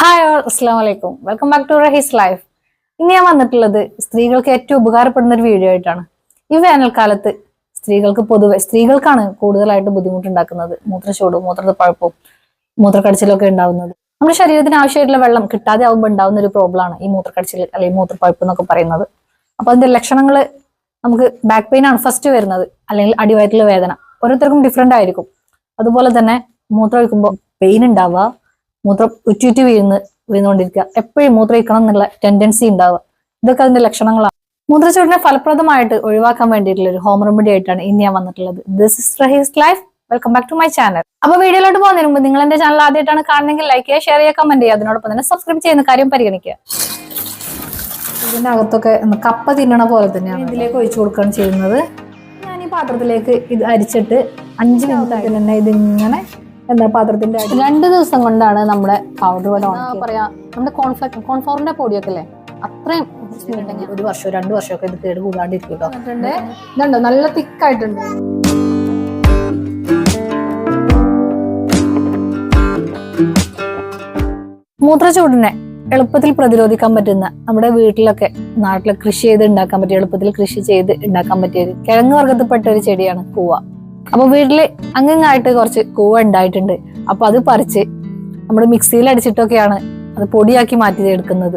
Hi all, അസ്സലാമു അലൈക്കും. Welcome back to Rahees life. ഇന്ന് ഞാൻ വന്നിട്ടുള്ളത് സ്ത്രീകൾക്ക് ഏറ്റവും ഉപകാരപ്പെടുന്ന ഒരു വീഡിയോ ആയിട്ടാണ്. ഈ വേനൽക്കാലത്ത് സ്ത്രീകൾക്കാണ് കൂടുതലായിട്ട് ബുദ്ധിമുട്ടുണ്ടാക്കുന്നത്. മൂത്രച്ചൂടും മൂത്രപ്പഴുപ്പും മൂത്രക്കടച്ചിലൊക്കെ ഉണ്ടാവുന്നത്. നമ്മുടെ ശരീരത്തിന് ആവശ്യമായിട്ടുള്ള വെള്ളം കിട്ടാതെ ആവുമ്പോൾ ഉണ്ടാവുന്ന ഒരു പ്രോബ്ലമാണ് ഈ മൂത്രക്കടച്ചിൽ അല്ലെങ്കിൽ മൂത്രപ്പഴുപ്പ് എന്നൊക്കെ പറയുന്നത്. അപ്പൊ അതിന്റെ ലക്ഷണങ്ങൾ നമുക്ക് ബാക്ക് പെയിൻ ആണ് ഫസ്റ്റ് വരുന്നത്, അല്ലെങ്കിൽ അടിവയറ്റിലെ വേദന. ഓരോരുത്തർക്കും ഡിഫറെന്റ് ആയിരിക്കും. അതുപോലെ തന്നെ മൂത്രം ഒഴിക്കുമ്പോൾ പെയിൻ ഉണ്ടാവുക, മൂത്രം ഉറ്റുറ്റി വീഴുന്നുകൊണ്ടിരിക്കുക, എപ്പോഴും മൂത്രമൊഴിക്കണം എന്നുള്ള ടെൻഡൻസി ഉണ്ടാവുക. ഇതൊക്കെ അതിന്റെ ലക്ഷണങ്ങളാണ്. മൂത്രച്ചൂടിനെ ഫലപ്രദമായിട്ട് ഒഴിവാക്കാൻ വേണ്ടിയിട്ടുള്ള ഒരു ഹോം റെമഡി ആയിട്ടാണ് ഇന്ന് ഞാൻ വന്നിട്ടുള്ളത്. This is Rahees life. Welcome back to my channel. അപ്പൊ വീഡിയോയിലോട്ട് പോകുന്നതിന് മുമ്പ് നിങ്ങൾ എന്റെ ചാനൽ ആദ്യമായിട്ടാണ് കാണുന്നെങ്കിൽ ലൈക്ക് ചെയ്യുക, ഷെയർ ചെയ്യുക, കമന്റ് ചെയ്യുക. അതിനോടൊപ്പം തന്നെ സബ്സ്ക്രൈബ് ചെയ്യുന്ന കാര്യം പരിഗണിക്കുക. ഇതിന്റെ അകത്തൊക്കെ കപ്പ തിന്നണ പോലെ തന്നെയാണ് ഇതിലേക്ക് ഒഴിച്ചു കൊടുക്കുകയാണ് ചെയ്യുന്നത്. ഞാൻ ഈ പാത്രത്തിലേക്ക് ഇത് അരിച്ചിട്ട് 5 മിനിറ്റ് തന്നെ ഇതിങ്ങനെ പാത്രത്തിന്റെ 2 ദിവസം കൊണ്ടാണ് നമ്മുടെ പൗഡർ പോലെ പറയാ. നമ്മുടെ കോൺഫ്ലോറിന്റെ പൊടിയൊക്കെ അല്ലേ, അത്രയും ഉണ്ടെങ്കിൽ 1 വർഷമോ 2 വർഷമൊക്കെ ഇത് കേട് കൂടാണ്ടിരിക്കും കേട്ടോ. ഇതുണ്ടോ, നല്ല തിക്കായിട്ടുണ്ട്. മൂത്രച്ചൂടിനെ എളുപ്പത്തിൽ പ്രതിരോധിക്കാൻ പറ്റുന്ന, നമ്മുടെ വീട്ടിലൊക്കെ നാട്ടിലെ കൃഷി ചെയ്ത് ഉണ്ടാക്കാൻ പറ്റിയ, എളുപ്പത്തിൽ കൃഷി ചെയ്ത് ഉണ്ടാക്കാൻ പറ്റിയ കിഴങ്ങ് വർഗത്തിൽപ്പെട്ട ഒരു ചെടിയാണ് കൂവ. അപ്പൊ വീട്ടില് അങ്ങായിട്ട് കുറച്ച് കൂവ ഉണ്ടായിട്ടുണ്ട്. അപ്പൊ അത് പറിച്ച് നമ്മുടെ മിക്സിയിൽ അടിച്ചിട്ടൊക്കെയാണ് അത് പൊടിയാക്കി മാറ്റി എടുക്കുന്നത്.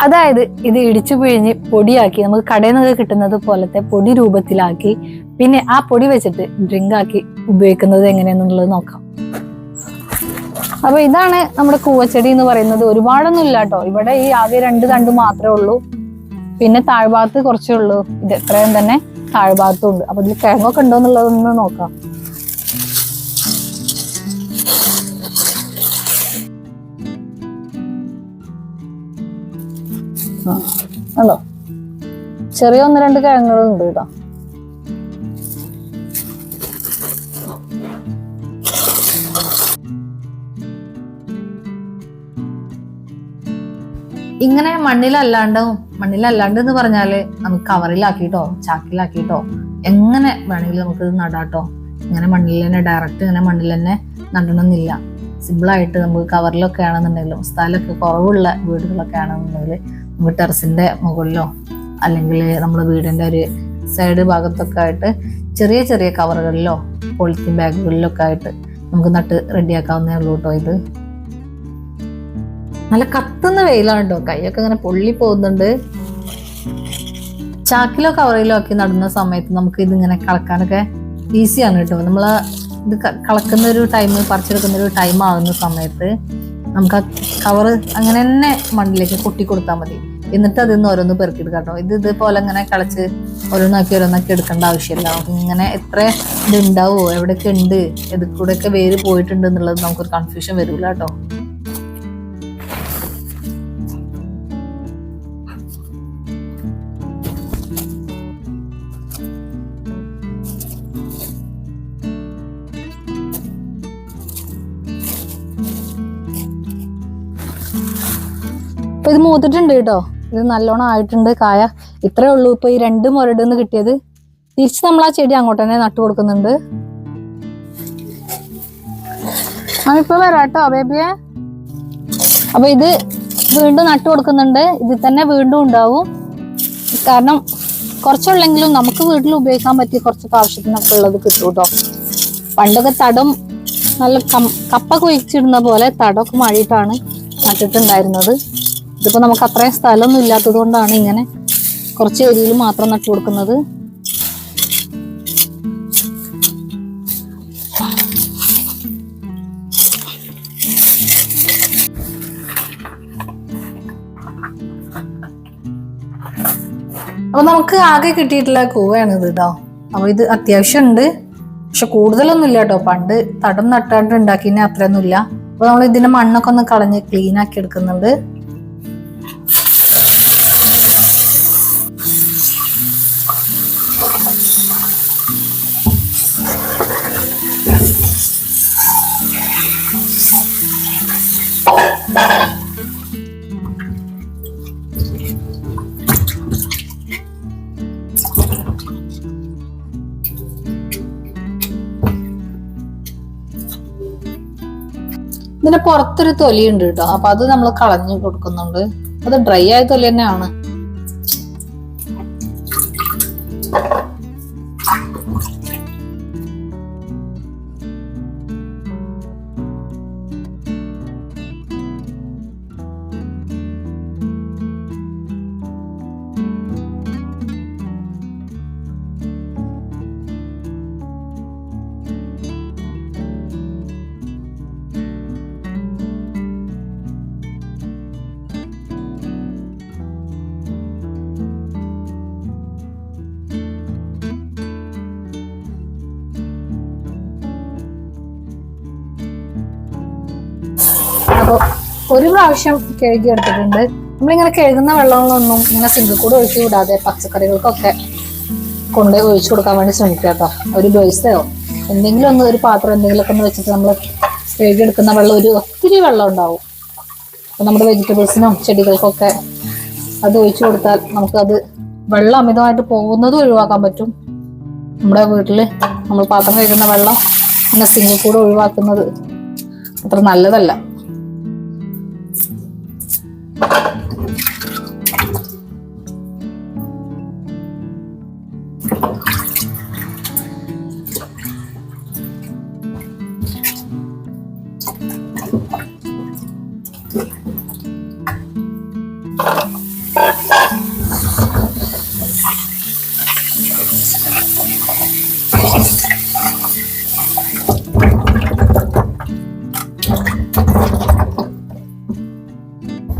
അതായത് ഇത് ഇടിച്ചു പിഴിഞ്ഞ് പൊടിയാക്കി നമുക്ക് കടയിൽ നിന്ന് കിട്ടുന്നത് പോലത്തെ പൊടി രൂപത്തിലാക്കി പിന്നെ ആ പൊടി വെച്ചിട്ട് ഡ്രിങ്ക് ആക്കി ഉപയോഗിക്കുന്നത് എങ്ങനെയാന്നുള്ളത് നോക്കാം. അപ്പൊ ഇതാണ് നമ്മുടെ കൂവച്ചെടി എന്ന് പറയുന്നത്. ഒരുപാടൊന്നും ഇല്ല കേട്ടോ. ഇവിടെ ഈ ആകെ 2 തണ്ട് മാത്രമേ ഉള്ളൂ. പിന്നെ താഴ്ഭാഗത്ത് കുറച്ചേ ഉള്ളൂ. ഇത് എത്രയും തന്നെ താഴ്ഭാഗത്തും ഉണ്ട്. അപ്പൊ ഇതിൽ കിഴങ്ങൊക്കെ ഉണ്ടോ എന്നുള്ളതൊന്ന് നോക്കാം. ആണോ, ചെറിയ 1-2 കിഴങ്ങുകളുണ്ട് കേട്ടോ. ഇങ്ങനെ മണ്ണിലല്ലാണ്ട് എന്ന് പറഞ്ഞാല് നമുക്ക് കവറിലാക്കിട്ടോ ചാക്കിലാക്കിട്ടോ എങ്ങനെ വേണമെങ്കിലും നമുക്ക് ഇത് നടാട്ടോ. ഇങ്ങനെ മണ്ണിൽ തന്നെ ഡയറക്റ്റ് ഇങ്ങനെ മണ്ണിൽ തന്നെ നടണമെന്നില്ല. സിമ്പിളായിട്ട് നമുക്ക് കവറിലൊക്കെ ആണെന്നുണ്ടെങ്കിലും, സ്ഥലമൊക്കെ കുറവുള്ള വീടുകളൊക്കെ ആണെന്നുണ്ടെങ്കിൽ നമുക്ക് ടെറസിന്റെ മുകളിലോ അല്ലെങ്കിൽ നമ്മുടെ വീടിന്റെ ഒരു സൈഡ് ഭാഗത്തൊക്കെ ആയിട്ട് ചെറിയ ചെറിയ കവറുകളിലോ പോളിത്തീൻ ബാഗുകളിലൊക്കെ ആയിട്ട് നമുക്ക് നട്ട് റെഡിയാക്കാവുന്നേ ഉള്ളൂ കേട്ടോ. ഇത് നല്ല കത്തുന്ന വെയിലാണ് കേട്ടോ. കൈയൊക്കെ ഇങ്ങനെ പൊള്ളി പോകുന്നുണ്ട്. ചാക്കിലോ കവറിലോ ഒക്കെ നടുന്ന സമയത്ത് നമുക്ക് ഇതിങ്ങനെ കളക്കാനൊക്കെ ഈസിയാണ് കേട്ടോ. നമ്മള് ഇത് കളക്കുന്ന ഒരു ടൈം, പറിച്ചെടുക്കുന്ന ഒരു ടൈം ആകുന്ന സമയത്ത് നമുക്ക് ആ കവറ് അങ്ങനെ തന്നെ മണ്ണിലേക്ക് കൊട്ടി കൊടുത്താൽ മതി. എന്നിട്ട് അതിൽ നിന്ന് ഓരോന്ന് പെറുക്കിയെടുക്കാം കേട്ടോ. ഇതുപോലെ ഇങ്ങനെ കളച്ച് ഓരോന്നാക്കി എടുക്കേണ്ട ആവശ്യമില്ല. ഇങ്ങനെ എത്ര ഇത് ഉണ്ടാവുമോ, എവിടെയൊക്കെ ഉണ്ട്, ഇത് കൂടെയൊക്കെ വേര് പോയിട്ടുണ്ട് എന്നുള്ളത് നമുക്കൊരു കൺഫ്യൂഷൻ വരില്ല കേട്ടോ. ഇത് മൂത്തിട്ടുണ്ട് കേട്ടോ. ഇത് നല്ലോണം ആയിട്ടുണ്ട്. കായ ഇത്രേ ഉള്ളൂ. ഇപ്പൊ ഈ 2 മുരടുന്ന് കിട്ടിയത് തിരിച്ച് നമ്മൾ ആ ചെടി അങ്ങോട്ട് തന്നെ നട്ടു കൊടുക്കുന്നുണ്ട്. ഇപ്പൊ വരാട്ടോ ബേബിയെ. അപ്പൊ ഇത് വീണ്ടും നട്ടു കൊടുക്കുന്നുണ്ട്. ഇതിൽ തന്നെ വീണ്ടും ഉണ്ടാവും. കാരണം കുറച്ചുള്ളെങ്കിലും നമുക്ക് വീട്ടിൽ ഉപയോഗിക്കാൻ പറ്റിയ കുറച്ചൊക്കെ ആവശ്യത്തിനൊക്കെ ഉള്ളത് കിട്ടും കേട്ടോ. പണ്ടൊക്കെ തടം നല്ല കപ്പ കുഴിച്ചിടുന്ന പോലെ തടമൊക്കെ മഴയിട്ടാണ് നട്ടിട്ടുണ്ടായിരുന്നത്. ഇതിപ്പോ നമുക്ക് അത്രയും സ്ഥലമൊന്നും ഇല്ലാത്തത് കൊണ്ടാണ് ഇങ്ങനെ കുറച്ച് ഏരിയയിൽ മാത്രം നട്ടു കൊടുക്കുന്നത്. അപ്പൊ നമുക്ക് ആകെ കിട്ടിയിട്ടുള്ള കൂവയാണ് ഇത് കേട്ടോ. അപ്പൊ ഇത് അത്യാവശ്യം ഉണ്ട്, പക്ഷെ കൂടുതലൊന്നും ഇല്ല കേട്ടോ. പണ്ട് തടം നട്ടാണ്ട് ഉണ്ടാക്കിനെ അത്രയൊന്നും ഇല്ല. അപ്പൊ നമ്മൾ ഇതിന്റെ മണ്ണൊക്കെ ഒന്ന് കളഞ്ഞ് ക്ലീൻ ആക്കി എടുക്കുന്നുണ്ട്. ഇതിന്റെ ഇതിന്റെ പുറത്തൊരു തൊലി ഉണ്ട് കേട്ടോ, അപ്പൊ അത് നമ്മൾ കളഞ്ഞു കൊടുക്കുന്നുണ്ട്. അത് ഡ്രൈ ആയ തൊലി തന്നെയാണ്. അപ്പൊ ഒരു പ്രാവശ്യം കഴുകി എടുത്തിട്ടുണ്ട്. നമ്മളിങ്ങനെ കഴുകുന്ന വെള്ളങ്ങളൊന്നും ഇങ്ങനെ സിങ്കിൽ കൂടെ ഒഴിച്ചു വിടാതെ പച്ചക്കറികൾക്കൊക്കെ കൊണ്ടുപോയി ഒഴിച്ചു കൊടുക്കാൻ വേണ്ടി ശ്രമിക്കുക കേട്ടോ. ഒരു ബേസോ എന്തെങ്കിലും ഒന്ന്, ഒരു പാത്രം എന്തെങ്കിലുമൊക്കെ ഒന്ന് വെച്ചിട്ട് നമ്മൾ കഴുകി എടുക്കുന്ന വെള്ളം ഒത്തിരി വെള്ളം ഉണ്ടാവും. അപ്പൊ നമ്മുടെ വെജിറ്റബിൾസിനും ചെടികൾക്കൊക്കെ അത് ഒഴിച്ചു കൊടുത്താൽ നമുക്കത് വെള്ളം അമിതമായിട്ട് പോകുന്നതും ഒഴിവാക്കാൻ പറ്റും. നമ്മുടെ വീട്ടില് നമ്മൾ പാത്രം കഴുകുന്ന വെള്ളം ഇങ്ങനെ സിങ്കിൽ കൂടെ ഒഴിവാക്കുന്നത് അത്ര നല്ലതല്ല.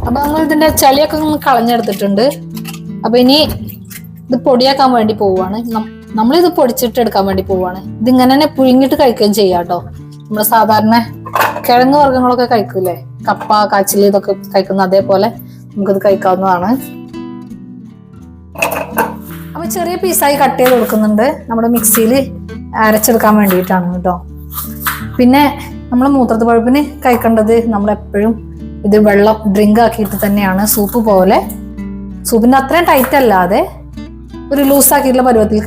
അപ്പൊ നമ്മൾ ഇതിന്റെ ചളിയൊക്കെ ഒന്ന് കളഞ്ഞെടുത്തിട്ടുണ്ട്. അപ്പൊ ഇനി ഇത് പൊടിയാക്കാൻ വേണ്ടി പോവാണ്. നമ്മളിത് പൊടിച്ചിട്ട് എടുക്കാൻ വേണ്ടി പോവാണ്. ഇതിങ്ങനെ തന്നെ പുഴുങ്ങിട്ട് കഴിക്കുകയും ചെയ്യാം കേട്ടോ. നമ്മള് സാധാരണ കിഴങ്ങ് വർഗ്ഗങ്ങളൊക്കെ കഴിക്കൂലേ, കപ്പ, കാച്ചില്, ഇതൊക്കെ കഴിക്കുന്ന അതേപോലെ നമുക്കിത് കഴിക്കാവുന്നതാണ്. അപ്പൊ ചെറിയ പീസായി കട്ട് ചെയ്ത് കൊടുക്കുന്നുണ്ട്. നമ്മുടെ മിക്സിയിൽ അരച്ചെടുക്കാൻ വേണ്ടിയിട്ടാണ് കേട്ടോ. പിന്നെ നമ്മൾ മൂത്രത്ത് പഴുപ്പിന് കഴിക്കേണ്ടത് നമ്മളെപ്പോഴും ഇത് വെള്ളം ഡ്രിങ്ക് ആക്കിയിട്ട് തന്നെയാണ്. സൂപ്പ് പോലെ, സൂപ്പിന്റെ അത്രയും ടൈറ്റ് അല്ലാതെ ഒരു ലൂസ് ആക്കിയിട്ടുള്ള പരുവത്തിൽ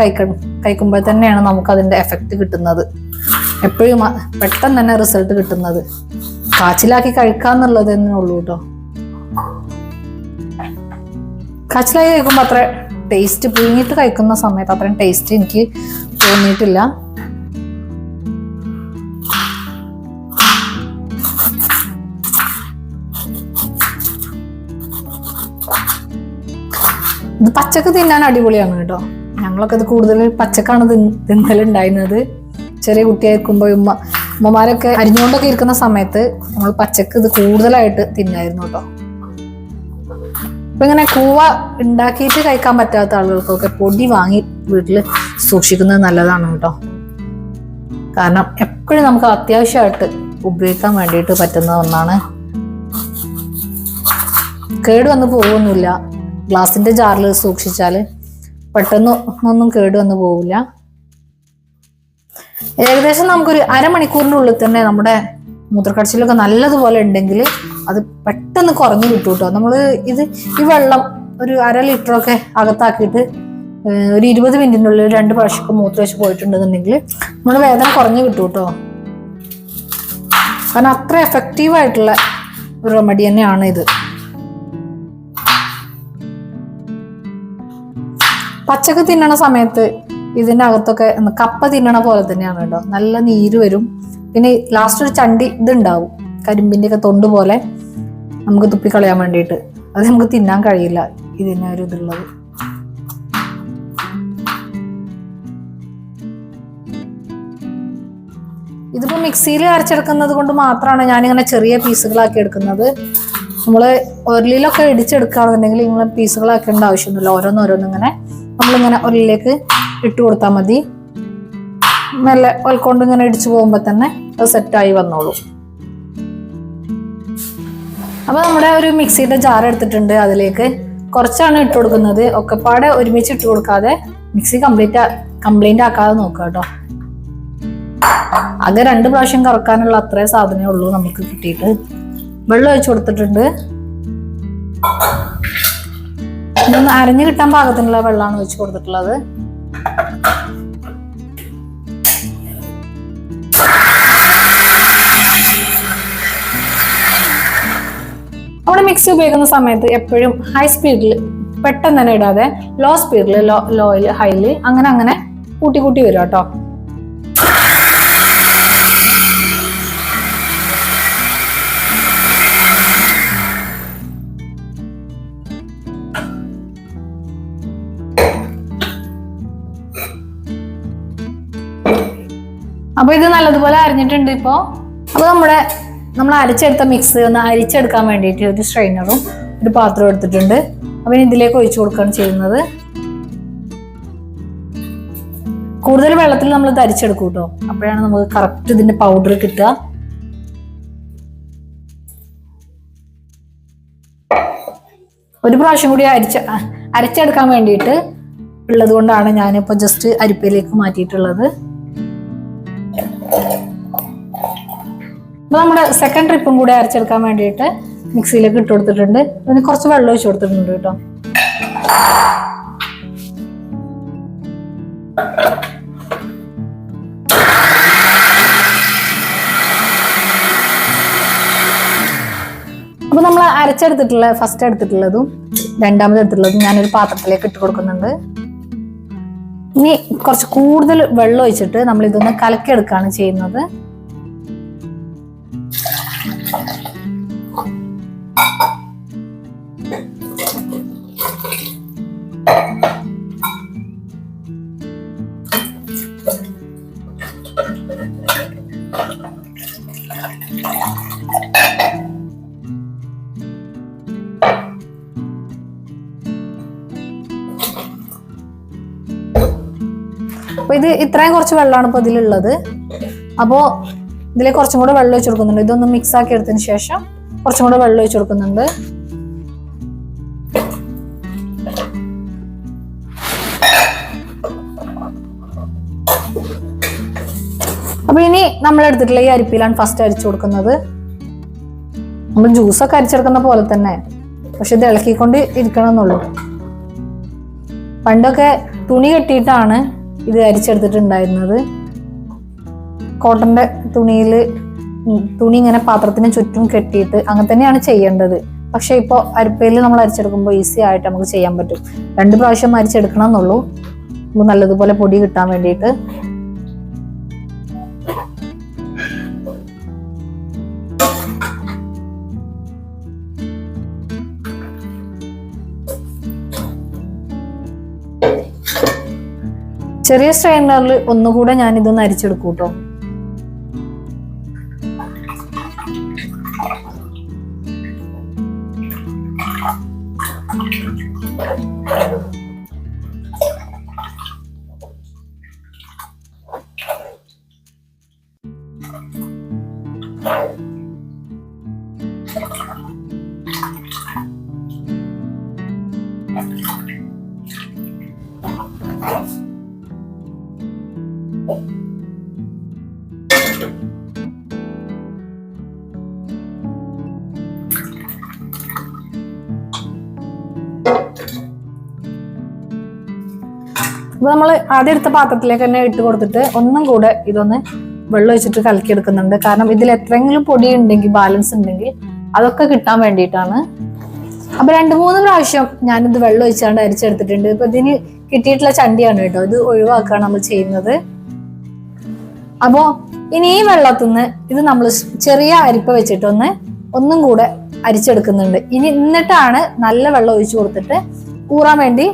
കഴിക്കുമ്പോൾ തന്നെയാണ് നമുക്ക് അതിന്റെ എഫക്റ്റ് കിട്ടുന്നത്. എപ്പോഴും പെട്ടെന്ന് തന്നെ റിസൾട്ട് കിട്ടുന്നത്. കാച്ചിലാക്കി കഴിക്കാന്നുള്ളത് തന്നെ ഉള്ളൂ കേട്ടോ. കാച്ചിലാക്കി കഴിക്കുമ്പോൾ അത്ര ടേസ്റ്റ്, പുഴുങ്ങിയിട്ട് കഴിക്കുന്ന സമയത്ത് അത്രയും ടേസ്റ്റ് എനിക്ക് തോന്നിയിട്ടില്ല. ഇത് പച്ചക്ക് തിന്നാൻ അടിപൊളിയാണ് കേട്ടോ. ഞങ്ങളൊക്കെ ഇത് കൂടുതൽ പച്ചക്കാണ് തിന്നലുണ്ടായിരുന്നത്. ചെറിയ കുട്ടിയായിരിക്കുമ്പോൾ ഉമ്മമാരൊക്കെ അരിഞ്ഞുകൊണ്ടൊക്കെ ഇരിക്കുന്ന സമയത്ത് നമ്മൾ പച്ചക്ക് ഇത് കൂടുതലായിട്ട് തിന്നായിരുന്നു കേട്ടോ. അപ്പൊ ഇങ്ങനെ കൂവ ഉണ്ടാക്കിയിട്ട് കഴിക്കാൻ പറ്റാത്ത ആളുകൾക്കൊക്കെ പൊടി വാങ്ങി വീട്ടിൽ സൂക്ഷിക്കുന്നത് നല്ലതാണ് കേട്ടോ. കാരണം എപ്പോഴും നമുക്ക് അത്യാവശ്യമായിട്ട് ഉപയോഗിക്കാൻ വേണ്ടിയിട്ട് പറ്റുന്ന ഒന്നാണ്. കേടുവന്ന് പോകുന്നില്ല. ഗ്ലാസിന്റെ ജാറിൽ സൂക്ഷിച്ചാൽ പെട്ടെന്ന് ഒന്നും കേടുവന്ന് പോവില്ല. ഏകദേശം നമുക്കൊരു അരമണിക്കൂറിൻ്റെ ഉള്ളിൽ തന്നെ നമ്മുടെ മൂത്രക്കടച്ചിലൊക്കെ നല്ലതുപോലെ ഉണ്ടെങ്കിൽ അത് പെട്ടെന്ന് കുറഞ്ഞു കിട്ടും കേട്ടോ. നമ്മൾ ഈ വെള്ളം ഒരു 1/2 ലിറ്ററൊക്കെ അകത്താക്കിയിട്ട് ഒരു 20 മിനിറ്റിനുള്ളിൽ 2 പ്രാവശ്യമൊക്കെ മൂത്രമൊഴിച്ച് പോയിട്ടുണ്ടെന്നുണ്ടെങ്കിൽ നമ്മുടെ വേദന കുറഞ്ഞു കിട്ടും കേട്ടോ. കാരണം അത്ര എഫക്റ്റീവ് ആയിട്ടുള്ള ഒരു റെമഡി തന്നെയാണ് ഇത്. പച്ചക്ക് തിന്നണ സമയത്ത് ഇതിൻ്റെ അകത്തൊക്കെ കപ്പ തിന്നണ പോലെ തന്നെയാണ് കേട്ടോ. നല്ല നീര് വരും. പിന്നെ ലാസ്റ്റ് ഒരു ചണ്ടി ഇതുണ്ടാവും, കരിമ്പിന്റെ ഒക്കെ തൊണ്ട് പോലെ, നമുക്ക് തുപ്പിക്കളയാൻ വേണ്ടിയിട്ട്. അത് നമുക്ക് തിന്നാൻ കഴിയില്ല, ഇതിന് ഒരു ഇതുള്ളത്. ഇതിപ്പോ മിക്സിയിൽ അരച്ചെടുക്കുന്നത് കൊണ്ട് മാത്രമാണ് ഞാനിങ്ങനെ ചെറിയ പീസുകളാക്കി എടുക്കുന്നത്. നമ്മള് ഉരുളിയിലൊക്കെ ഇടിച്ചെടുക്കുകയാണെന്നുണ്ടെങ്കിൽ ഇങ്ങനെ പീസുകളാക്കേണ്ട ആവശ്യമൊന്നുമില്ല. ഓരോന്നിങ്ങനെ നമ്മളിങ്ങനെ ഉരുളിലേക്ക് ഇട്ട് കൊടുത്താൽ മതി. നല്ല ഒൽക്കൊണ്ട് ഇങ്ങനെ ഇടിച്ചു പോകുമ്പോ തന്നെ അത് സെറ്റായി വന്നോളൂ. അപ്പൊ നമ്മുടെ ഒരു മിക്സിയുടെ ജാർ എടുത്തിട്ടുണ്ട്. അതിലേക്ക് കുറച്ചാണ് ഇട്ട് കൊടുക്കുന്നത്. ഒക്കെപ്പാടെ ഒരുമിച്ച് ഇട്ട് കൊടുക്കാതെ മിക്സി കംപ്ലൈന്റ് ആക്കാതെ നോക്കുക കേട്ടോ. ആകെ 2 പ്രാവശ്യം കറക്കാനുള്ള അത്രേ സാധനമേ ഉള്ളൂ നമുക്ക് കിട്ടിയിട്ട്. വെള്ളം ഒഴിച്ചു കൊടുത്തിട്ടുണ്ട്. ഇതൊന്ന് അരഞ്ഞു കിട്ടാൻ പാകത്തിനുള്ള വെള്ളമാണ് ഒഴിച്ചു കൊടുത്തിട്ടുള്ളത്. നമ്മുടെ മിക്സി ഉപയോഗിക്കുന്ന സമയത്ത് എപ്പോഴും ഹൈ സ്പീഡിൽ പെട്ടെന്ന് തന്നെ ഇടാതെ ലോ സ്പീഡിൽ ലോയിൽ ഹൈയിൽ അങ്ങനെ കൂട്ടി കൂട്ടി വരും കേട്ടോ. അപ്പൊ ഇത് നല്ലതുപോലെ അരിഞ്ഞിട്ടുണ്ട് ഇപ്പോ. അപ്പൊ നമ്മൾ അരച്ചെടുത്ത മിക്സ് ഒന്ന് അരിച്ചെടുക്കാൻ വേണ്ടിയിട്ട് ഒരു സ്ട്രെയിനറും ഒരു പാത്രവും എടുത്തിട്ടുണ്ട്. അപ്പൊ ഇതിലേക്ക് ഒഴിച്ചു കൊടുക്കുകയാണ് ചെയ്യുന്നത്. കൂടുതൽ വെള്ളത്തിൽ നമ്മൾ ഇത് അരിച്ചെടുക്കും കേട്ടോ, അപ്പോഴാണ് നമുക്ക് കറക്റ്റ് ഇതിന്റെ പൗഡർ കിട്ടുക. ഒരു പ്രാവശ്യം കൂടി അരച്ചെടുക്കാൻ വേണ്ടിയിട്ട് ഉള്ളത് കൊണ്ടാണ് ഞാനിപ്പോ ജസ്റ്റ് അരിപ്പയിലേക്ക് മാറ്റിയിട്ടുള്ളത്. അപ്പൊ നമ്മുടെ സെക്കൻഡ് ട്രിപ്പും കൂടെ അരച്ചെടുക്കാൻ വേണ്ടിയിട്ട് മിക്സിയിലേക്ക് ഇട്ട് കൊടുത്തിട്ടുണ്ട്. അതിന് കുറച്ച് വെള്ളം ഒഴിച്ചു കൊടുത്തിട്ടുണ്ട് കേട്ടോ. അപ്പൊ നമ്മൾ അരച്ചെടുത്തിട്ടുള്ള ഫസ്റ്റ് എടുത്തിട്ടുള്ളതും രണ്ടാമത് എടുത്തിട്ടുള്ളതും ഞാനൊരു പാത്രത്തിലേക്ക് ഇട്ട് കൊടുക്കുന്നുണ്ട്. ഇനി കുറച്ച് കൂടുതൽ വെള്ളം ഒഴിച്ചിട്ട് നമ്മൾ ഇതൊന്ന് കലക്കിയെടുക്കുകയാണ് ചെയ്യുന്നത്. അപ്പൊ ഇത് ഇത്രയും കുറച്ച് വെള്ളമാണ് ഇപ്പൊ ഇതിലുള്ളത്. അപ്പോ ഇതിലേക്ക് കുറച്ചും കൂടെ വെള്ളം ഒഴിച്ചു കൊടുക്കുന്നുണ്ട്. ഇതൊന്ന് മിക്സ് ആക്കി എടുത്തതിന് ശേഷം കുറച്ചും കൂടെ വെള്ളം ഒഴിച്ചു കൊടുക്കുന്നുണ്ട്. അപ്പൊ ഇനി നമ്മൾ എടുത്തിട്ടുള്ള ഈ അരിപ്പിലാണ് ഫസ്റ്റ് അരിച്ചു കൊടുക്കുന്നത്. നമ്മൾ ജ്യൂസൊക്കെ അരിച്ചെടുക്കുന്ന പോലെ തന്നെ, പക്ഷെ ഇത് ഇളക്കിക്കൊണ്ട് ഇരിക്കണം എന്നുള്ളൂ. പണ്ടൊക്കെ തുണി കെട്ടിയിട്ടാണ് ഇത് അരിച്ചെടുത്തിട്ടുണ്ടായിരുന്നത്. കോട്ടന്റെ തുണി ഇങ്ങനെ പാത്രത്തിന് ചുറ്റും കെട്ടിയിട്ട് അങ്ങനെ തന്നെയാണ് ചെയ്യേണ്ടത്. പക്ഷെ ഇപ്പോൾ അരിപ്പയിൽ നമ്മൾ അരിച്ചെടുക്കുമ്പോൾ ഈസി ആയിട്ട് നമുക്ക് ചെയ്യാൻ പറ്റും. 2 പ്രാവശ്യം അരിച്ചെടുക്കണം എന്നുള്ളൂ, നല്ലതുപോലെ പൊടി കിട്ടാൻ വേണ്ടിയിട്ട്. ചെറിയ സ്ട്രെയിനറിൽ ഒന്നുകൂടെ ഞാൻ ഇതൊന്ന് അരിച്ചെടുക്കും കേട്ടോ. അപ്പൊ നമ്മൾ ആദ്യം എടുത്ത പാത്രത്തിലേക്ക് തന്നെ ഇട്ട് കൊടുത്തിട്ട് ഒന്നും കൂടെ ഇതൊന്ന് വെള്ളം ഒഴിച്ചിട്ട് കലക്കിയെടുക്കുന്നുണ്ട്. കാരണം ഇതിൽ എത്രയെങ്കിലും പൊടി ഉണ്ടെങ്കിൽ, ബാലൻസ് ഉണ്ടെങ്കിൽ അതൊക്കെ കിട്ടാൻ വേണ്ടിയിട്ടാണ്. അപ്പൊ 2-3 പ്രാവശ്യം ഞാനിത് വെള്ളം ഒഴിച്ചാണ്ട് അരിച്ചെടുത്തിട്ടുണ്ട്. ഇപ്പൊ ഇതിന് കിട്ടിയിട്ടുള്ള ചണ്ടിയാണ് കേട്ടോ, ഇത് ഒഴിവാക്കുകയാണ് നമ്മൾ ചെയ്യുന്നത്. അപ്പോ ഇനി ഈ വെള്ളത്തിൽ നിന്ന് ഇത് നമ്മൾ ചെറിയ അരിപ്പ വെച്ചിട്ടൊന്ന് ഒന്നും കൂടെ അരിച്ചെടുക്കുന്നുണ്ട്. എന്നിട്ടാണ് നല്ല വെള്ളം ഒഴിച്ചു കൊടുത്തിട്ട് ഊറാൻ വേണ്ടി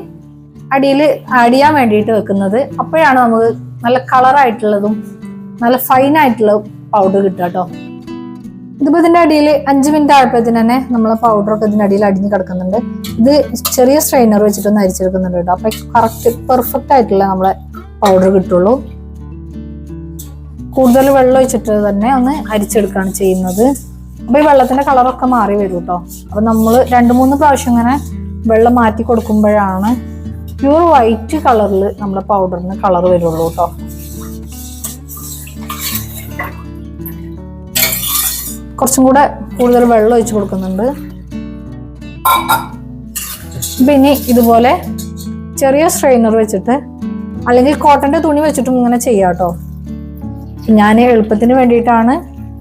അടിയിൽ അടിയാൻ വേണ്ടിയിട്ട് വെക്കുന്നത്. അപ്പോഴാണ് നമുക്ക് നല്ല കളറായിട്ടുള്ളതും നല്ല ഫൈനായിട്ടുള്ള പൗഡർ കിട്ടുക കേട്ടോ. ഇതിപ്പോ ഇതിന്റെ അടിയിൽ 5 മിനിറ്റ് ആയപ്പോഴത്തേന് തന്നെ നമ്മളെ പൗഡറൊക്കെ ഇതിന്റെ അടിയിൽ അടിഞ്ഞ് കിടക്കുന്നുണ്ട്. ഇത് ചെറിയ സ്ട്രെയിനർ വെച്ചിട്ടൊന്ന് അരിച്ചെടുക്കുന്നുണ്ട് കേട്ടോ. അപ്പൊ കറക്റ്റ് പെർഫെക്റ്റ് ആയിട്ടുള്ള നമ്മളെ പൗഡർ കിട്ടുള്ളൂ. കൂടുതൽ വെള്ളം ഒഴിച്ചിട്ട് തന്നെ ഒന്ന് അരിച്ചെടുക്കുകയാണ് ചെയ്യുന്നത്. അപ്പൊ ഈ വെള്ളത്തിന്റെ കളറൊക്കെ മാറി വരും കേട്ടോ. അപ്പൊ നമ്മൾ 2-3 പ്രാവശ്യം ഇങ്ങനെ വെള്ളം മാറ്റി കൊടുക്കുമ്പോഴാണ് പ്യൂർ വൈറ്റ് കളറിൽ നമ്മുടെ പൗഡറിന് കളർ വരുള്ളൂ കേട്ടോ. കുറച്ചും കൂടെ കൂടുതൽ വെള്ളം ഒഴിച്ചു കൊടുക്കുന്നുണ്ട്. പിന്നെ ഇതുപോലെ ചെറിയ സ്ട്രെയിനർ വെച്ചിട്ട് അല്ലെങ്കിൽ കോട്ടന്റെ തുണി വെച്ചിട്ടും ഇങ്ങനെ ചെയ്യാം കേട്ടോ. ഞാൻ എളുപ്പത്തിന് വേണ്ടിയിട്ടാണ്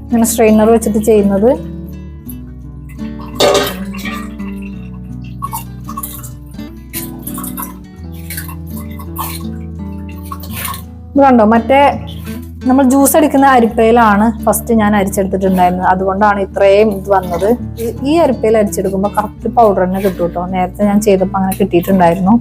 ഇങ്ങനെ സ്ട്രെയിനർ വെച്ചിട്ട് ചെയ്യുന്നത്. ഇത് കണ്ടോ, മറ്റേ നമ്മൾ ജ്യൂസ് അടിക്കുന്ന അരിപ്പയിലാണ് ഫസ്റ്റ് ഞാൻ അരിച്ചെടുത്തിട്ടുണ്ടായിരുന്നത്. അതുകൊണ്ടാണ് ഇത്രയും ഇത് വന്നത്. ഈ അരിപ്പയിൽ അരിച്ചെടുക്കുമ്പോൾ കറക്റ്റ് പൗഡർ തന്നെ കിട്ടും കേട്ടോ. നേരത്തെ ഞാൻ ചെയ്തപ്പോൾ അങ്ങനെ കിട്ടിയിട്ടുണ്ടായിരുന്നു.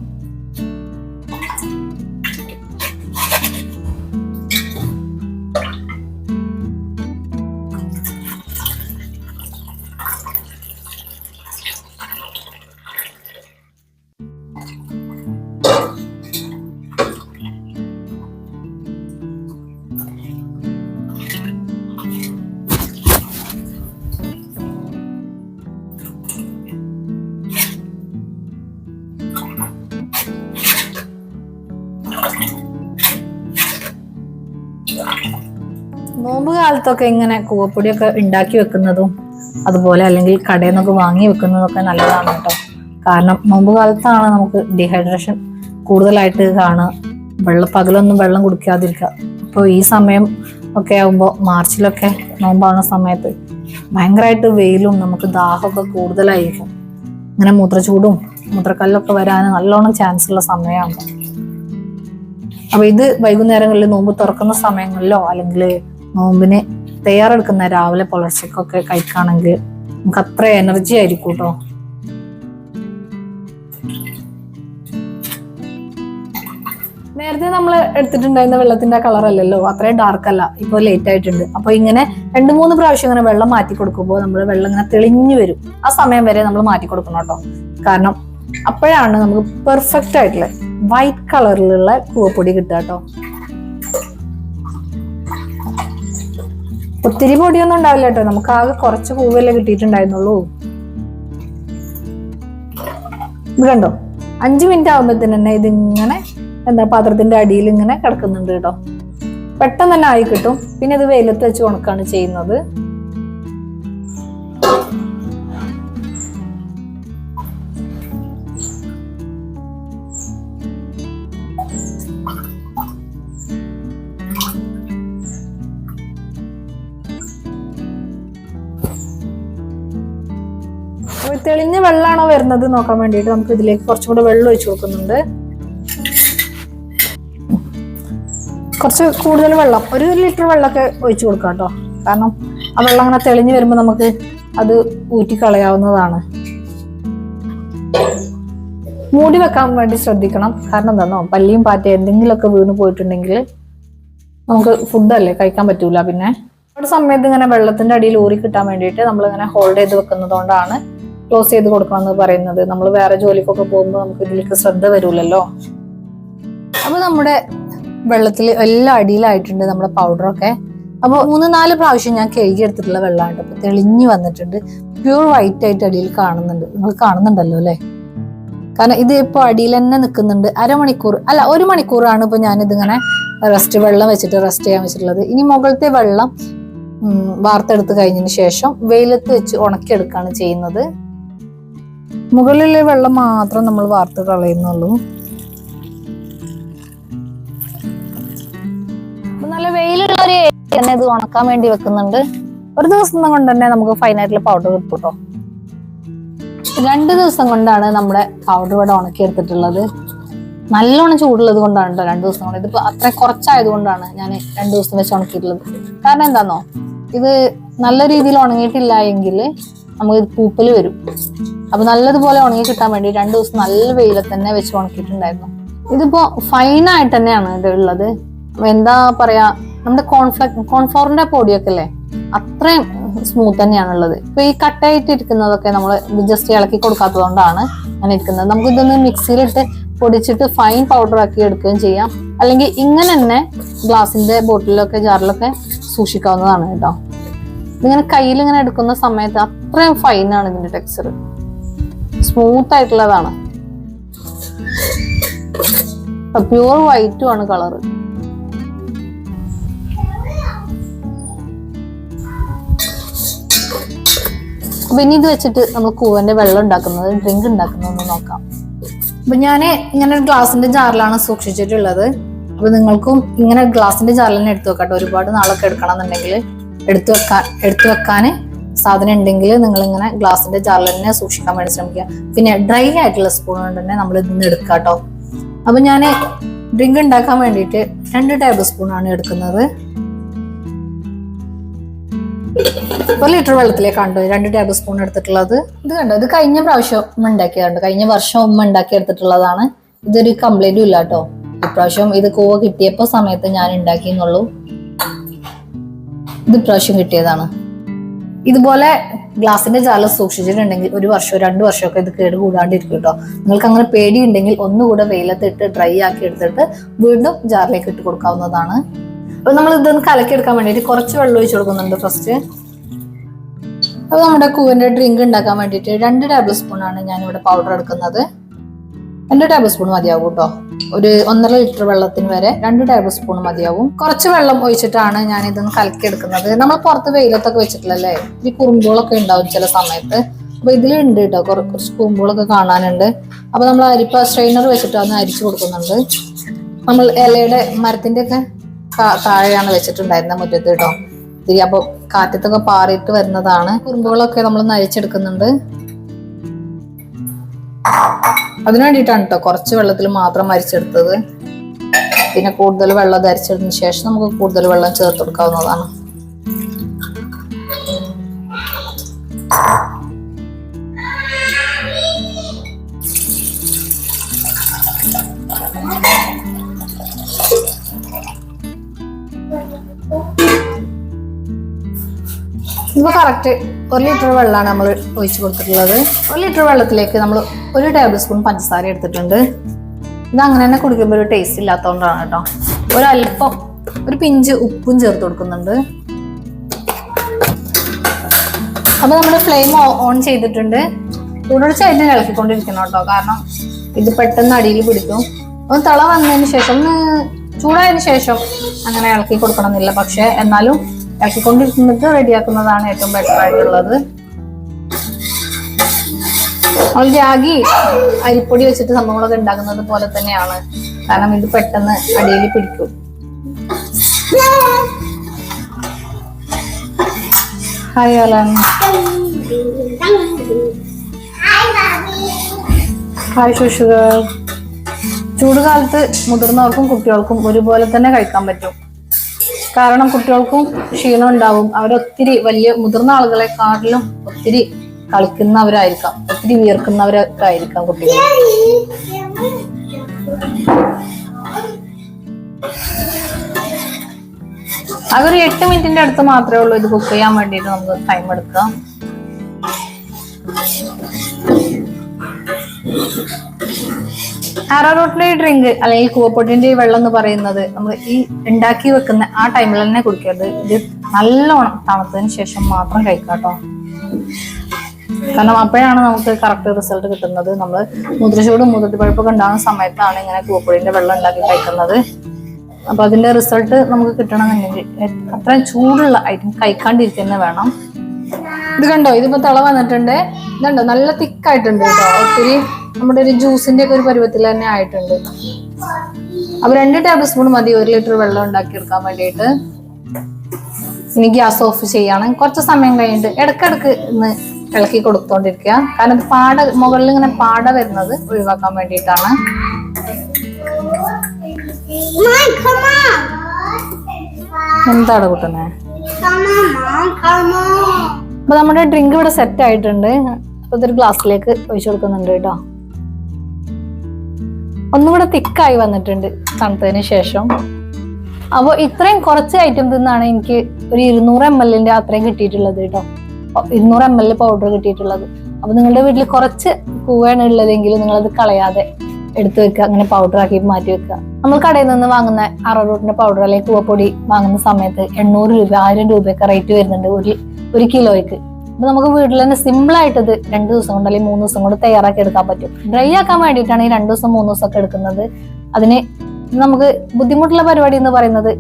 നോമ്പ് കാലത്തൊക്കെ ഇങ്ങനെ കൂവപ്പൊടിയൊക്കെ ഉണ്ടാക്കി വെക്കുന്നതും അതുപോലെ അല്ലെങ്കിൽ കടയിൽ നിന്നൊക്കെ വാങ്ങി വെക്കുന്നതൊക്കെ നല്ലതാണ് കേട്ടോ. കാരണം നോമ്പ് കാലത്താണ് നമുക്ക് ഡീഹൈഡ്രേഷൻ കൂടുതലായിട്ട് കാണുക. പകലൊന്നും വെള്ളം കുടിക്കാതിരിക്കുക. അപ്പോൾ ഈ സമയം ഒക്കെ ആകുമ്പോൾ മാർച്ചിലൊക്കെ നോമ്പാവുന്ന സമയത്ത് ഭയങ്കരമായിട്ട് വെയിലും നമുക്ക് ദാഹമൊക്കെ കൂടുതലായിരിക്കും. ഇങ്ങനെ മൂത്രച്ചൂടും മൂത്രക്കല്ലൊക്കെ വരാൻ നല്ലോണം ചാൻസ് ഉള്ള സമയമാണ്. അപ്പൊ ഇത് വൈകുന്നേരങ്ങളിൽ നോമ്പ് തുറക്കുന്ന സമയങ്ങളിലോ അല്ലെങ്കിൽ നോമ്പിന് തയ്യാറെടുക്കുന്ന രാവിലെ പുലർച്ചയ്ക്കൊക്കെ കഴിക്കുകയാണെങ്കിൽ നമുക്ക് അത്ര എനർജി ആയിരിക്കും കേട്ടോ. നേരത്തെ നമ്മൾ എടുത്തിട്ടുണ്ടായിരുന്ന വെള്ളത്തിന്റെ കളർ അല്ലല്ലോ, അത്രയും ഡാർക്ക് അല്ല, ഇപ്പോൾ ലേറ്റ് ആയിട്ടുണ്ട്. അപ്പൊ ഇങ്ങനെ 2-3 പ്രാവശ്യം ഇങ്ങനെ വെള്ളം മാറ്റി കൊടുക്കുമ്പോൾ നമ്മൾ വെള്ളം ഇങ്ങനെ തെളിഞ്ഞു വരും. ആ സമയം വരെ നമ്മൾ മാറ്റി കൊടുക്കണം കേട്ടോ. കാരണം അപ്പോഴാണ് നമുക്ക് പെർഫെക്റ്റ് ആയിട്ടുള്ള വൈറ്റ് കളറിലുള്ള കൂവപ്പൊടി കിട്ടുക കേട്ടോ. ഒത്തിരി പൊടിയൊന്നും ഉണ്ടാവില്ല കേട്ടോ, നമുക്ക് ആകെ കുറച്ച് കൂവല്ലേ കിട്ടിയിട്ടുണ്ടായിരുന്നുള്ളൂ. ഇത് കണ്ടോ, 5 മിനിറ്റ് ആകുമ്പോഴത്തേന് തന്നെ ഇതിങ്ങനെ പാത്രത്തിന്റെ അടിയിൽ ഇങ്ങനെ കിടക്കുന്നുണ്ട് കേട്ടോ. പെട്ടെന്ന് തന്നെ ആയി കിട്ടും. പിന്നെ ഇത് വെയിലത്ത് വെച്ച് ഉണക്കാണ് ചെയ്യുന്നത്. തെളിഞ്ഞ വെള്ളമാണോ വരുന്നത് നോക്കാൻ വേണ്ടിയിട്ട് നമുക്ക് ഇതിലേക്ക് കുറച്ചും കൂടെ വെള്ളം ഒഴിച്ചു കൊടുക്കുന്നുണ്ട്. കുറച്ച് കൂടുതൽ വെള്ളം, 1 ലിറ്റർ വെള്ളമൊക്കെ ഒഴിച്ചു കൊടുക്കാം കേട്ടോ. കാരണം ആ വെള്ളം അങ്ങനെ തെളിഞ്ഞു വരുമ്പോൾ നമുക്ക് അത് ഊറ്റിക്കളയാവുന്നതാണ്. മൂടി വെക്കാൻ വേണ്ടി ശ്രദ്ധിക്കണം. കാരണം എന്താണോ, പല്ലിയും പാറ്റ എന്തെങ്കിലുമൊക്കെ വീണ് പോയിട്ടുണ്ടെങ്കിൽ നമുക്ക് ഫുഡല്ലേ കഴിക്കാൻ പറ്റൂല. പിന്നെ ഒരു സമയത്ത് ഇങ്ങനെ വെള്ളത്തിന്റെ അടിയിൽ ഊറി കിട്ടാൻ വേണ്ടിയിട്ട് നമ്മളിങ്ങനെ ഹോൾഡ് ചെയ്ത് വെക്കുന്നത് കൊണ്ടാണ് ക്ലോസ് ചെയ്ത് കൊടുക്കണം എന്ന് പറയുന്നത്. നമ്മൾ വേറെ ജോലിക്കൊക്കെ പോകുമ്പോൾ നമുക്ക് ഇതിലേക്ക് ശ്രദ്ധ വരൂലല്ലോ. അപ്പൊ നമ്മുടെ വെള്ളത്തിൽ എല്ലാം അടിയിലായിട്ടുണ്ട് നമ്മുടെ പൗഡറൊക്കെ. അപ്പോൾ 3-4 പ്രാവശ്യം ഞാൻ കഴുകി എടുത്തിട്ടുള്ള വെള്ളമാണ്. അപ്പൊ തെളിഞ്ഞു വന്നിട്ടുണ്ട്. പ്യൂർ വൈറ്റ് ആയിട്ട് അടിയിൽ കാണുന്നുണ്ട്. നിങ്ങൾ കാണുന്നുണ്ടല്ലോ അല്ലെ? കാരണം ഇത് ഇപ്പൊ അടിയിൽ തന്നെ നിൽക്കുന്നുണ്ട്. 1 മണിക്കൂറാണ് ഇപ്പൊ ഞാനിതിങ്ങനെ വെള്ളം വെച്ചിട്ട് റെസ്റ്റ് ചെയ്യാൻ വെച്ചിട്ടുള്ളത്. ഇനി മുകളിലത്തെ വെള്ളം വാർത്തെടുത്ത് കഴിഞ്ഞതിന് ശേഷം വെയിലത്ത് വെച്ച് ഉണക്കിയെടുക്കുകയാണ് ചെയ്യുന്നത്. മുകളിലെ വെള്ളം മാത്രം നമ്മൾ വാർത്ത് കളയുന്നുള്ളൂ. നല്ല വെയിലുള്ള ഒരു തന്നെ ഇത് ഉണക്കാൻ വേണ്ടി വെക്കുന്നുണ്ട്. ഒരു ദിവസം കൊണ്ട് തന്നെ നമുക്ക് ഫൈനായിട്ടുള്ള പൗഡർ കിട്ടും കേട്ടോ. 2 ദിവസം കൊണ്ടാണ് നമ്മുടെ പൗഡർ ഇവിടെ ഉണക്കിയെടുത്തിട്ടുള്ളത്. നല്ലോണം ചൂടുള്ളത് കൊണ്ടാണ് കേട്ടോ 2 ദിവസം കൊണ്ട്. ഇതിപ്പോ അത്ര കുറച്ചായത് കൊണ്ടാണ് ഞാൻ 2 ദിവസം വെച്ച് ഉണക്കിയിട്ടുള്ളത്. കാരണം എന്താണോ, ഇത് നല്ല രീതിയിൽ ഉണങ്ങിയിട്ടില്ല എങ്കിൽ നമുക്ക് പൂപ്പല് വരും. അപ്പൊ നല്ലതുപോലെ ഉണങ്ങി കിട്ടാൻ വേണ്ടി 2 ദിവസം നല്ല വെയിലത്ത് തന്നെ വെച്ച് ഉണക്കിയിട്ടുണ്ടായിരുന്നു. ഇതിപ്പോ ഫൈനായിട്ട് തന്നെയാണ് ഇത് ഉള്ളത്. എന്താ പറയാ, നമ്മുടെ കോൺഫ്ലോറിന്റെ പൊടിയൊക്കെ അല്ലേ, അത്രയും സ്മൂത്ത് തന്നെയാണുള്ളത്. ഇപ്പൊ ഈ കട്ടായിട്ട് ഇരിക്കുന്നതൊക്കെ നമ്മൾ ജസ്റ്റ് ഇളക്കി കൊടുക്കാത്തത് കൊണ്ടാണ് അങ്ങനെ ഇരിക്കുന്നത്. നമുക്ക് ഇതൊന്ന് മിക്സിയിലിട്ട് പൊടിച്ചിട്ട് ഫൈൻ പൗഡർ ആക്കി എടുക്കുകയും ചെയ്യാം. അല്ലെങ്കിൽ ഇങ്ങനെ തന്നെ ഗ്ലാസിന്റെ ബോട്ടിലൊക്കെ ജാറിലൊക്കെ സൂക്ഷിക്കാവുന്നതാണ് കേട്ടോ. ഇതിങ്ങനെ കയ്യിൽ ഇങ്ങനെ എടുക്കുന്ന സമയത്ത് അത്രയും ഫൈനാണ് ഇതിന്റെ ടെക്സ്ചർ. സ്മൂത്ത് ആയിട്ടുള്ളതാണ്. പ്യൂർ വൈറ്റും ആണ് കളറ്. അപ്പൊ ഇനി ഇത് വെച്ചിട്ട് നമ്മൾ കൂവന്റെ വെള്ളം ഉണ്ടാക്കുന്നത്, ഡ്രിങ്ക് ഉണ്ടാക്കുന്നതെന്ന് നോക്കാം. അപ്പൊ ഞാന് ഇങ്ങനെ ഒരു ഗ്ലാസിന്റെ ജാറിലാണ് സൂക്ഷിച്ചിട്ടുള്ളത്. അപ്പൊ നിങ്ങൾക്കും ഇങ്ങനെ ഗ്ലാസിന്റെ ജാറിൽ തന്നെ എടുത്തു വെക്കാട്ടോ. ഒരുപാട് നാളൊക്കെ എടുക്കണം എന്നുണ്ടെങ്കിൽ എടുത്തു വെക്കാൻ സാധനം ഉണ്ടെങ്കിൽ നിങ്ങൾ ഇങ്ങനെ ഗ്ലാസിന്റെ ജാറിൽ തന്നെ സൂക്ഷിക്കാൻ വേണ്ടി ശ്രമിക്കുക. പിന്നെ ഡ്രൈ ആയിട്ടുള്ള സ്പൂൺ കൊണ്ട് തന്നെ നമ്മൾ ഇതിന്ന് എടുക്കാം കേട്ടോ. അപ്പൊ ഞാൻ ഡ്രിങ്ക് ഉണ്ടാക്കാൻ വേണ്ടിയിട്ട് 2 ടേബിൾ സ്പൂൺ ആണ് എടുക്കുന്നത്. 1 ലിറ്റർ വെള്ളത്തിലേക്കാണ് 2 ടേബിൾ സ്പൂൺ എടുത്തിട്ടുള്ളത്. ഇത് കണ്ടോ, ഇത് കഴിഞ്ഞ പ്രാവശ്യം ഉമ്മ ഉണ്ടാക്കിയതുണ്ട്. കഴിഞ്ഞ വർഷം ഉമ്മ ഉണ്ടാക്കി എടുത്തിട്ടുള്ളതാണ്. ഇതൊരു കംപ്ലൈന്റും ഇല്ല കേട്ടോ. ഇപ്രാവശ്യം ഇത് കൂവ കിട്ടിയപ്പോ സമയത്ത് ഞാൻ ഉണ്ടാക്കിയെന്നുള്ളൂ. ഇത് ഇപ്രാവശ്യം കിട്ടിയതാണ്. ഇതുപോലെ ഗ്ലാസിന്റെ ജാലം സൂക്ഷിച്ചിട്ടുണ്ടെങ്കിൽ 1 വർഷമോ 2 വർഷമൊക്കെ ഇത് കേട് കൂടാണ്ടിരിക്കും കേട്ടോ. നിങ്ങൾക്ക് അങ്ങനെ പേടിയുണ്ടെങ്കിൽ ഒന്നുകൂടെ വെയിലത്തിട്ട് ഡ്രൈ ആക്കി എടുത്തിട്ട് വീണ്ടും ജാറിലേക്ക് ഇട്ട് കൊടുക്കാവുന്നതാണ്. അപ്പൊ നമ്മൾ ഇതൊന്ന് കലക്കിയെടുക്കാൻ വേണ്ടിയിട്ട് കുറച്ച് വെള്ളം ഒഴിച്ചു കൊടുക്കുന്നുണ്ട് ഫസ്റ്റ്. അപ്പൊ നമ്മുടെ കൂവന്റെ ഡ്രിങ്ക് ഉണ്ടാക്കാൻ വേണ്ടിയിട്ട് 2 ടേബിൾ സ്പൂൺ ആണ് ഞാനിവിടെ പൗഡർ എടുക്കുന്നത്. 2 ടേബിൾ സ്പൂൺ മതിയാവും കേട്ടോ. ഒരു 1.5 ലിറ്റർ വെള്ളത്തിന് വരെ 2 ടേബിൾ സ്പൂൺ മതിയാവും. കുറച്ച് വെള്ളം ഒഴിച്ചിട്ടാണ് ഞാൻ ഇതൊന്ന് കലക്കിയെടുക്കുന്നത്. നമ്മൾ പുറത്ത് വെയിലത്തൊക്കെ വെച്ചിട്ടില്ലല്ലേ, ഈ കുറുമ്പുകളൊക്കെ ഉണ്ടാവും ചില സമയത്ത്. അപ്പൊ ഇതിലുണ്ട് കേട്ടോ, കുറച്ച് കുറുമ്പുകളൊക്കെ കാണാനുണ്ട്. അപ്പൊ നമ്മൾ അരിപ്പ സ്ട്രെയിനർ വെച്ചിട്ട് ഒന്ന് അരിച്ചു കൊടുക്കുന്നുണ്ട്. നമ്മൾ ഇലയുടെ മരത്തിന്റെ ഒക്കെ താഴെയാണ് വെച്ചിട്ടുണ്ടായിരുന്നത് മുറ്റത്ത് കേട്ടോ. അപ്പൊ കാറ്റത്തൊക്കെ പാറിയിട്ട് വരുന്നതാണ്. കുറുമ്പുകളൊക്കെ നമ്മളൊന്ന് അരിച്ചെടുക്കുന്നുണ്ട്. അതിനു വേണ്ടിയിട്ടാണ് കേട്ടോ കുറച്ച് വെള്ളത്തിൽ മാത്രം അരിച്ചെടുത്തത്. പിന്നെ കൂടുതൽ വെള്ളം അരിച്ചെടുത്തതിന് ശേഷം നമുക്ക് കൂടുതൽ വെള്ളം ചേർത്ത് കൊടുക്കാവുന്നതാണ്. ഇപ്പൊ കറക്റ്റ് 1 ലിറ്റർ വെള്ളമാണ് നമ്മൾ ഒഴിച്ചു കൊടുത്തിട്ടുള്ളത്. 1 ലിറ്റർ വെള്ളത്തിലേക്ക് നമ്മൾ 1 ടേബിൾ സ്പൂൺ പഞ്ചസാര എടുത്തിട്ടുണ്ട്. ഇത് അങ്ങനെ തന്നെ കുടിക്കുമ്പോൾ ഒരു ടേസ്റ്റ് ഇല്ലാത്തതുകൊണ്ടാണ് കേട്ടോ. ഒരല്പം ഒരു പിഞ്ച് ഉപ്പും ചേർത്ത് കൊടുക്കുന്നുണ്ട്. അപ്പൊ നമ്മുടെ ഫ്ലെയിം ഓൺ ചെയ്തിട്ടുണ്ട്. തുടർച്ചയായിട്ട് ഇളക്കിക്കൊണ്ടിരിക്കണം കേട്ടോ, കാരണം ഇത് പെട്ടെന്ന് അടിയിൽ പിടിക്കും. ഒന്ന് തിള വന്നതിന് ശേഷം, ഒന്ന് ചൂടായതിനു ശേഷം അങ്ങനെ ഇളക്കി കൊടുക്കണമെന്നില്ല. പക്ഷെ എന്നാലും ഇളക്കിക്കൊണ്ടിരുന്നിട്ട് റെഡിയാക്കുന്നതാണ് ഏറ്റവും ബെറ്റർ ആയിട്ടുള്ളത്. നമ്മൾ രാഗി അരിപ്പൊടി വെച്ചിട്ട് സംഭവങ്ങളൊക്കെ ഉണ്ടാക്കുന്നത് പോലെ തന്നെയാണ്, കാരണം ഇത് പെട്ടെന്ന് അടിയിൽ പിടിക്കും. Hi Alan. ഹായ് ശുഷുകൾ. ചൂടുകാലത്ത് മുതിർന്നവർക്കും കുട്ടികൾക്കും ഒരുപോലെ തന്നെ കഴിക്കാൻ പറ്റും. കാരണം കുട്ടികൾക്കും ക്ഷീണം ഉണ്ടാവും. അവരൊത്തിരി വലിയ മുതിർന്ന ആളുകളെക്കാട്ടിലും ഒത്തിരി കളിക്കുന്നവരായിരിക്കാം, ഒത്തിരി വിയർക്കുന്നവരൊക്കെ ആയിരിക്കാം കുട്ടികൾ. അതൊരു 8 മിനിറ്റിന്റെ അടുത്ത് മാത്രമേ ഉള്ളൂ ഇത് കുക്ക് ചെയ്യാൻ വേണ്ടിയിട്ട് നമുക്ക് ടൈം എടുക്കാം. ആരോറൂട്ടിന്റെ ഡ്രിങ്ക് അല്ലെങ്കിൽ കൂവപ്പൊടിന്റെ വെള്ളം എന്ന് പറയുന്നത് നമ്മൾ ഈ ഉണ്ടാക്കി വെക്കുന്ന ആ ടൈമിൽ തന്നെ കുടിക്കരുത്. ഇത് നല്ലോണം തണുത്തതിന് ശേഷം മാത്രം കഴിക്കാട്ടോ. കാരണം അപ്പോഴാണ് നമുക്ക് കറക്റ്റ് റിസൾട്ട് കിട്ടുന്നത്. നമ്മൾ മൂത്രച്ചൂടും മൂത്രത്തിപ്പഴുപ്പൊക്കെ ഉണ്ടാകുന്ന സമയത്താണ് ഇങ്ങനെ കൂവപ്പൊടിന്റെ വെള്ളം ഉണ്ടാക്കി കഴിക്കുന്നത്. അപ്പൊ അതിന്റെ റിസൾട്ട് നമുക്ക് കിട്ടണമെന്നുണ്ടെങ്കിൽ അത്രയും ചൂടുള്ള ഐറ്റം കഴിക്കാണ്ടിരിക്കുന്ന വേണം. ഇത് കണ്ടോ, ഇതിപ്പോ തിള വന്നിട്ടുണ്ട്. ഇതുണ്ടോ, നല്ല തിക്കായിട്ടുണ്ട് കേട്ടോ. ഒത്തിരി നമ്മുടെ ഒരു ജ്യൂസിന്റെ ഒക്കെ ഒരു പരുവത്തിൽ തന്നെ ആയിട്ടുണ്ട്. അപ്പൊ 2 ടേബിൾ സ്പൂൺ മതി 1 ലിറ്റർ വെള്ളം ഉണ്ടാക്കിയെടുക്കാൻ വേണ്ടിയിട്ട്. ഇനി ഗ്യാസ് ഓഫ് ചെയ്യാണ്. കുറച്ച് സമയം കഴിഞ്ഞിട്ട് ഇടക്കിടക്ക് ഇന്ന് ഇളക്കി കൊടുത്തോണ്ടിരിക്കുക. കാരണം മുകളിൽ ഇങ്ങനെ പാട വരുന്നത് ഒഴിവാക്കാൻ വേണ്ടിയിട്ടാണ്. എന്താണ് കൂട്ടുന്നേ? അപ്പൊ നമ്മുടെ ഡ്രിങ്ക് ഇവിടെ സെറ്റ് ആയിട്ടുണ്ട്. അപ്പൊ ഇതൊരു ഗ്ലാസ്സിലേക്ക് ഒഴിച്ചു കൊടുക്കുന്നുണ്ട് കേട്ടോ. ഒന്നും കൂടെ തിക്കായി വന്നിട്ടുണ്ട് തണുത്തതിന് ശേഷം. അപ്പോൾ ഇത്രയും കുറച്ച് ഐറ്റം നിന്നാണ് എനിക്ക് ഒരു 200 ml അത്രയും കിട്ടിയിട്ടുള്ളത് കേട്ടോ. 200 ml പൗഡർ കിട്ടിയിട്ടുള്ളത്. അപ്പൊ നിങ്ങളുടെ വീട്ടിൽ കുറച്ച് കൂവാണ് ഉള്ളതെങ്കിൽ നിങ്ങളത് കളയാതെ എടുത്തു വെക്കുക, അങ്ങനെ പൗഡർ ആക്കി മാറ്റി വെക്കുക. നമ്മൾ കടയിൽ നിന്ന് വാങ്ങുന്ന അററൂട്ടിന്റെ പൗഡർ അല്ലെങ്കിൽ കൂവപ്പൊടി വാങ്ങുന്ന സമയത്ത് 800 രൂപ 1000 രൂപയൊക്കെ റേറ്റ് വരുന്നുണ്ട് ഒരു കിലോയ്ക്ക്. അപ്പൊ നമുക്ക് വീട്ടിൽ തന്നെ സിമ്പിൾ ആയിട്ട് ഇത് 2 ദിവസം കൊണ്ട് അല്ലെങ്കിൽ 3 ദിവസം കൊണ്ട് തയ്യാറാക്കി എടുക്കാൻ പറ്റും. ഡ്രൈ ആക്കാൻ വേണ്ടിയിട്ടാണ് ഈ 2 ദിവസം 3 ദിവസം ഒക്കെ എടുക്കുന്നത്. അതിന് നമുക്ക് ബുദ്ധിമുട്ടുള്ള പരിപാടി എന്ന് പറയുന്നത്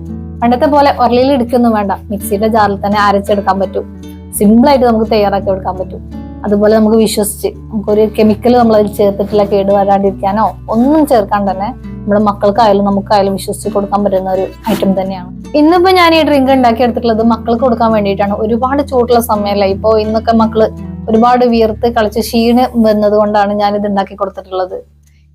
പണ്ടത്തെ പോലെ ഉരലിൽ ഇടിക്കൊന്നും വേണ്ട, മിക്സിയുടെ ജാറിൽ തന്നെ അരച്ചെടുക്കാൻ പറ്റും. സിമ്പിൾ ആയിട്ട് നമുക്ക് തയ്യാറാക്കി എടുക്കാൻ പറ്റും. അതുപോലെ നമുക്ക് വിശ്വസിച്ച് നമുക്കൊരു കെമിക്കൽ നമ്മൾ അതിൽ ചേർത്തിട്ടില്ല, കേട് വരാണ്ടിരിക്കാനോ ഒന്നും ചേർക്കാൻ തന്നെ നമ്മുടെ മക്കൾക്കായാലും നമുക്കായാലും വിശ്വസിച്ച് കൊടുക്കാൻ പറ്റുന്ന ഒരു ഐറ്റം തന്നെയാണ്. ഇന്നിപ്പോ ഞാൻ ഈ ഡ്രിങ്ക് ഉണ്ടാക്കി എടുത്തിട്ടുള്ളത് മക്കൾക്ക് കൊടുക്കാൻ വേണ്ടിയിട്ടാണ്. ഒരുപാട് ചൂടുള്ള സമയമല്ല ഇപ്പോ. ഇന്നൊക്കെ മക്കള് ഒരുപാട് വിയർത്ത് കളിച്ച് ക്ഷീണം വന്നത് കൊണ്ടാണ് ഞാൻ ഇത് ഉണ്ടാക്കി കൊടുത്തിട്ടുള്ളത്.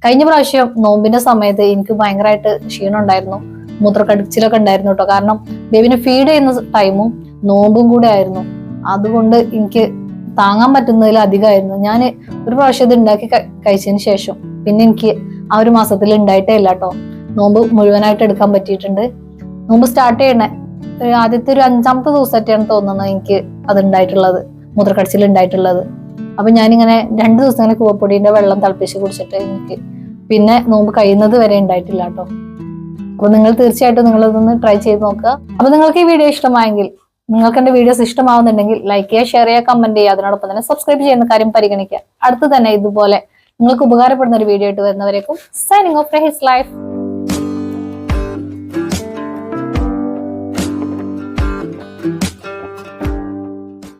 കഴിഞ്ഞ പ്രാവശ്യം നോമ്പിന്റെ സമയത്ത് എനിക്ക് ഭയങ്കരമായിട്ട് ക്ഷീണം ഉണ്ടായിരുന്നു, മൂത്രക്കടിച്ചിലൊക്കെ ഉണ്ടായിരുന്നു കേട്ടോ. കാരണം ബേബിനെ ഫീഡ് ചെയ്യുന്ന ടൈമും നോമ്പും കൂടെ ആയിരുന്നു. അതുകൊണ്ട് എനിക്ക് താങ്ങാൻ പറ്റുന്നതിൽ അധികമായിരുന്നു. ഞാൻ ഒരു പ്രാവശ്യം ഇത് ഉണ്ടാക്കി കഴിച്ചതിന് ശേഷം പിന്നെ എനിക്ക് ആ ഒരു മാസത്തിൽ ഉണ്ടായിട്ടേ ഇല്ല കേട്ടോ. നോമ്പ് മുഴുവനായിട്ട് എടുക്കാൻ പറ്റിയിട്ടുണ്ട്. നോമ്പ് സ്റ്റാർട്ട് ചെയ്യണേ ആദ്യത്തെ ഒരു 5ാമത്തെ ദിവസമായിട്ടാണ് തോന്നുന്നത് എനിക്ക് അത് ഉണ്ടായിട്ടുള്ളത്, മൂത്രക്കടിച്ചിൽ ഉണ്ടായിട്ടുള്ളത്. അപ്പൊ ഞാനിങ്ങനെ 2 ദിവസം ഇങ്ങനെ കൂവപ്പൊടിന്റെ വെള്ളം തിളപ്പിച്ച് കുടിച്ചിട്ട് എനിക്ക് പിന്നെ നോമ്പ് കഴിയുന്നത് വരെ ഉണ്ടായിട്ടില്ല കേട്ടോ. അപ്പൊ നിങ്ങൾ തീർച്ചയായിട്ടും നിങ്ങളിതൊന്ന് ട്രൈ ചെയ്ത് നോക്കുക. അപ്പൊ നിങ്ങൾക്ക് ഈ വീഡിയോ ഇഷ്ടമായെങ്കിൽ, നിങ്ങൾക്ക് എന്റെ വീഡിയോസ് ഇഷ്ടമാവുന്നുണ്ടെങ്കിൽ ലൈക്ക് ചെയ്യുക, ഷെയർ ചെയ്യുക, കമന്റ് ചെയ്യുക. അതിനോടൊപ്പം തന്നെ സബ്സ്ക്രൈബ് ചെയ്യുന്ന കാര്യം പരിഗണിക്കുക. അടുത്ത് തന്നെ ഇതുപോലെ നിങ്ങൾക്ക് ഉപകാരപ്പെടുന്ന ഒരു വീഡിയോ ആയിട്ട് വരുന്നവരേക്കും സൈനിങ് ഓഫ് റഹീസ് ലൈഫ്.